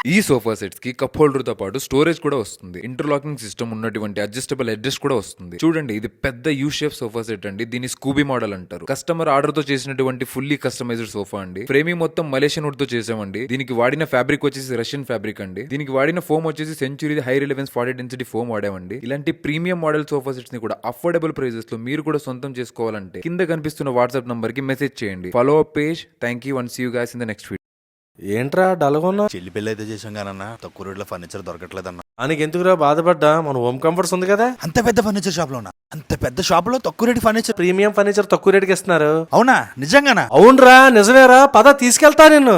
ఈ sofa sets కి cup holder తో పాటు స్టోరేజ్ కూడా వస్తుంది. ఇంటర్లాకింగ్ సిస్టమ్ ఉన్నటువంటి అడ్జస్టబుల్ అడ్జస్ట్ కూడా వస్తుంది. చూడండి, ఇది పెద్ద యూ షేప్ సోఫా సెట్ అండి. దీన్ని స్కూబీ మోడల్ అంటారు. కస్టమర్ ఆర్డర్ తో చేసినటువంటి ఫుల్లీ కస్టమైజ్డ్ సోఫా అండి. ఫ్రేమింగ్ మొత్తం మలేషియన్ వుడ్ తో చేసామండి. దీనికి వాడిన ఫ్యాబ్రిక్ వచ్చేసి రష్యన్ ఫ్యాబ్రిక్ అండి. దీనికి వాడిన ఫోమ్ వచ్చేసి century high relevance 40 density foam వాడామండి. ఇలాంటి ప్రీమియం మోడల్ సోఫా సెట్స్ ని కూడా అఫోర్డబుల్ ప్రైజెస్ లో మీరు కూడా సొంతం చేసుకోవాలంటే కింద కనిపిస్తున్న వాట్సాప్ నంబర్ కి మెసేజ్ చేయండి. Follow up page. Thank you and see you guys in the next video. ఏంట్రా డల్గొన్నా? చెల్లి పెళ్లి అయితే చేసాం కానన్నా, తక్కువ రేట్లో ఫర్నిచర్ దొరకట్లేదన్నా. ఆయనకి ఎందుకురా బాధపడ్డా? మన హోమ్ కంఫర్ట్స్ ఉంది కదా. అంత పెద్ద ఫర్నిచర్ షాప్ లో అంత పెద్ద షాప్ లో తక్కువ రేటు ఫర్నిచర్, ప్రీమియం ఫర్నిచర్ తక్కువ రేటుకి ఇస్తున్నారు. అవునా? నిజంగానా? అవునరా, నిజమేరా. పద తీసుకెళ్తా నిన్ను.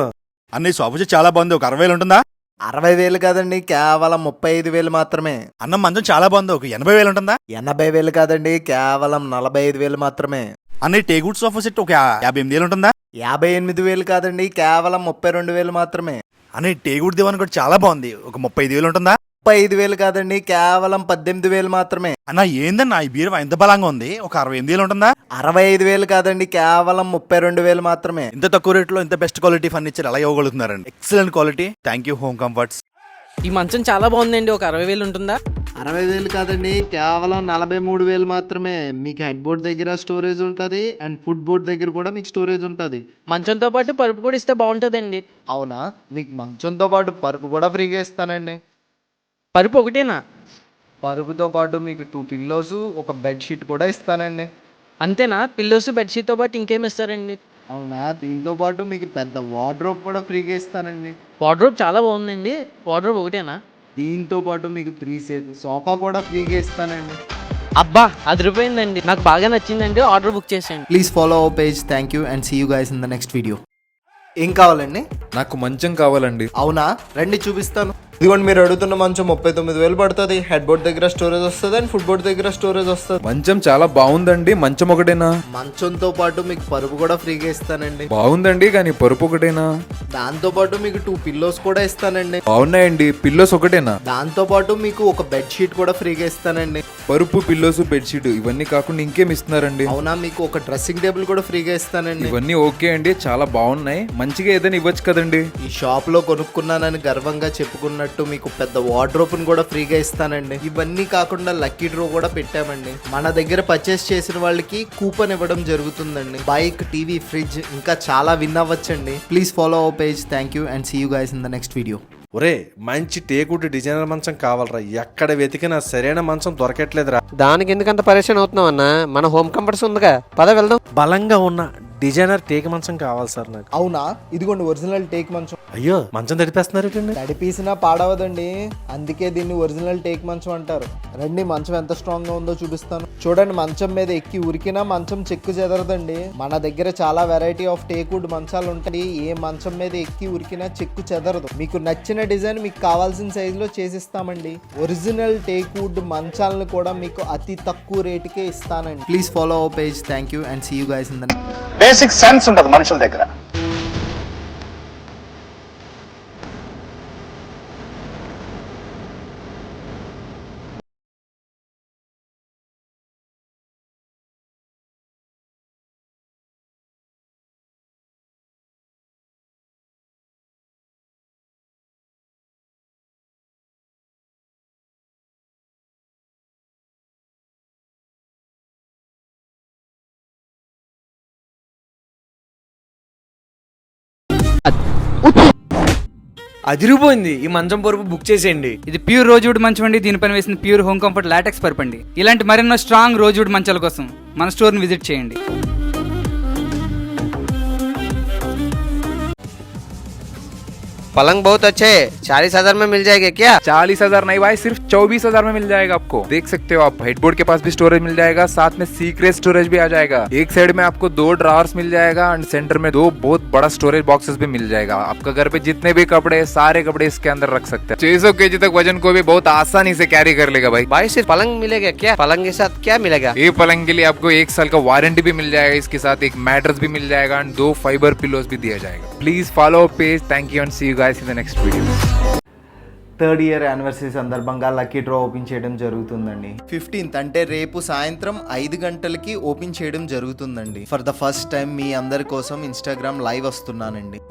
అన్న ఈ షాప్ వచ్చి చాలా బాగుంది. ఒక 60,000 ఉంటుందా? 60,000 కాదండి, కేవలం 35,000 మాత్రమే. అన్న మంచం చాలా బాగుంది. ఒక 80,000 ఉంటుందా? 80,000 కాదండి, కేవలం 45,000 మాత్రమే. అన్న ఈ టేగుడ్ సోఫా సెట్ ఒక 58,000 ఉంటుందా? 58,000 కాదండి, కేవలం 32,000 మాత్రమే. అన్న ఈ టేగుడ్ దివాన్ కూడా చాలా బాగుంది. ఒక 35,000 ఉంటుందా? 35,000 కాదండి, కేవలం 18,000 మాత్రమే. అన్న ఏందన్నా ఈ బీరువా ఎంత బలంగా ఉంది? ఒక 68,000 ఉంటుందా? 65,000 కాదండి, కేవలం 32,000 మాత్రమే. ఇంత తక్కువ రేట్లో ఇంత బెస్ట్ క్వాలిటీ ఫర్నిచర్ ఎలా ఇవ్వగలుగుతున్నారండి? Excellent quality. Thank you Home Comforts. ఈ మంచం చాలా బాగుందండి. ఒక 60,000 ఉంటుందా? 60,000 కాదండి, కేవలం 43,000 మాత్రమే. మీకు హెడ్ బోర్డ్ దగ్గర స్టోరేజ్ ఉంటుంది అండ్ ఫుడ్ బోర్డ్ దగ్గర కూడా మీకు స్టోరేజ్ ఉంటుంది. మంచంతో పాటు పరుపు కూడా ఇస్తే బాగుంటుందండి. అవునా? మీకు మంచంతో పాటు పరుపు కూడా ఫ్రీగా ఇస్తానండి. పరుపు ఒకటేనా? పరుపుతో పాటు మీకు 2 పిల్లోస్, ఒక బెడ్షీట్ కూడా ఇస్తానండి. అంతేనా? పిల్లోస్ బెడ్షీట్తో పాటు ఇంకేమి ఇస్తారండి? అవునా? దీంతో పాటు మీకు పెద్ద వార్డ్రోబ్ కూడా ఫ్రీగా ఇస్తానండి. వార్డ్రోబ్ చాలా బాగుందండి. వార్డ్రోబ్ ఒకటేనా? దీంతో పాటు మీకు 3 సెట్ సోఫా కూడా ఫ్రీగా ఇస్తానండి. అబ్బా, అదిరిపోయిందండి. నాకు బాగా నచ్చిందండి. ఆర్డర్ బుక్ చేసేయండి. Please follow our page. Thank you and see you guys in the next video. ఏం కావాలండి? నాకు మంచం కావాలండి. అవునా? రండి చూపిస్తాను. ఇదిగోండి, మీరు అడుగుతున్న మంచం 39,000 పడుతుంది. హెడ్ బోర్డ్ దగ్గర స్టోరేజ్ వస్తుంది అండ్ ఫుడ్ బోర్డ్ దగ్గర స్టోరేజ్ వస్తుంది. మంచం చాలా బాగుందండి. మంచం ఒకటేనా? మంచంతో పాటు మీకు పరుపు కూడా ఫ్రీగా ఇస్తానండి. బాగుందండి, కానీ పరుపు ఒకటేనా? దాంతో పాటు మీకు 2 పిల్లోస్ కూడా ఇస్తానండి. బాగున్నాయండి. పిల్లోస్ ఒకటేనా? దాంతో పాటు మీకు ఒక బెడ్షీట్ కూడా ఫ్రీగా ఇస్తానండి. పరుపు, పిల్లోస్, బెడ్షీట్ ఇవన్నీ కాకుండా ఇంకేం ఇస్తున్నారండి? అవునా? మీకు ఒక డ్రెస్సింగ్ టేబుల్ కూడా ఫ్రీగా ఇస్తానండి. ఇవన్నీ ఓకే అండి, చాలా బాగున్నాయి. మంచిగా ఏదైనా ఇవ్వచ్చు కదండి. ఈ షాప్ లో కొనుక్కున్నానని గర్వంగా చెప్పుకున్నట్టు మీకు పెద్ద వార్డ్రోబ్ కూడా ఫ్రీగా ఇస్తానండి. ఇవన్నీ కాకుండా లక్కీ డ్రో కూడా పెట్టామండి. మన దగ్గర పర్చేస్ చేసిన వాళ్ళకి కూపన్ ఇవ్వడం జరుగుతుందండి. బైక్, టీవీ, ఫ్రిడ్జ్ ఇంకా చాలా విన్ అవ్వచ్చండి. Please follow our page. Thank you and see you guys in the next video. ఒరే, మంచి టేకుడ్ డిజైనర్ మంచం కావాలరా. ఎక్కడ వెతికినా సరైన మంచం దొరకట్లేదురా. దానికి ఎందుకంత పరేషాన్ అవుతున్నావు అన్న? మన హోమ్ కంఫర్ట్స్ ఉందిగా, పద వెళ్దాం. బలంగా ఉన్న డిజైనర్ టేక్ మంచం కావాలి సార్ నాకు. అవునా? ఇదిగోండి ఒరిజినల్ టేక్ మంచం. అయ్యో, మంచం తడిపేస్తున్నారు ఏంటండి? తడిపీసినా పాడవదండి, అందుకే దీన్ని ఒరిజినల్ టేక్ మంచం అంటారు. రండి, మంచం ఎంత స్ట్రాంగ్ గా ఉందో చూపిస్తాను. చూడండి, మంచం మీద ఎక్కి ఉరికినా మంచం చెక్కు చెదరదండి. మన దగ్గర చాలా వెరైటీ ఆఫ్ టేక్ వుడ్ మంచాలు ఉంటాయి. ఏ మంచం మీద ఎక్కి ఉరికినా చెక్కు చెదరదు. మీకు నచ్చిన డిజైన్ మీకు కావాల్సిన సైజ్ లో చేసిస్తామండి. ఒరిజినల్ టేక్ వుడ్ మంచాలను కూడా మీకు అతి తక్కువ రేటుకే ఇస్తానండి. Please follow our page. Thank you and see you guys in the basic sense ఉండదు మనుషుల దగ్గర. అదిరిపోయింది. ఈ మంచం పరుపు బుక్ చేసేయండి. ఇది ప్యూర్ రోజ్వుడ్ మంచం అండి. దీనిపైన వేసిన ప్యూర్ హోమ్ కంఫర్ట్ లాటెక్స్ పరుపు అండి. ఇలాంటి మరెన్నో స్ట్రాంగ్ రోజ్వుడ్ మంచాల కోసం మన స్టోర్ని విజిట్ చేయండి. पलंग बहुत अच्छे, 40,000 में मिल जाएगा क्या? 40,000 नहीं भाई, सिर्फ 24,000 में मिल जाएगा आपको. देख सकते हो आप, हेडबोर्ड के पास भी स्टोरेज मिल जाएगा, साथ में सीक्रेट स्टोरेज भी आ जाएगा. एक साइड में आपको 2 ड्रॉर्स मिल जाएगा एंड सेंटर में 2 बहुत बड़ा स्टोरेज बॉक्सेस भी मिल जाएगा. आपका घर पे जितने भी कपड़े, सारे कपड़े इसके अंदर रख सकते हैं. 600 kg तक वजन को भी बहुत आसानी से कैरी कर लेगा भाई. भाई सिर्फ पलंग मिलेगा क्या? पलंग के साथ क्या मिलेगा? ये पलंग के लिए आपको 1 साल का वारंटी भी मिल जाएगा. इसके साथ एक मैट्रेस भी मिल जाएगा एंड 2 फाइबर पिलोस भी दिया जाएगा. Please follow page. Thank you and see you guys in the next video. 3rd year anniversary సందర్భంగా లక్కీ డ్రా ఓపెన్ చేయడం జరుగుతుందండి. 15th అంటే రేపు సాయంత్రం 5 గంటలకి ఓపెన్ చేయడం జరుగుతుందండి. ఫర్ ద ఫస్ట్ టైం మీ అందరి కోసం ఇన్స్టాగ్రామ్ లైవ్ వస్తున్నానండి.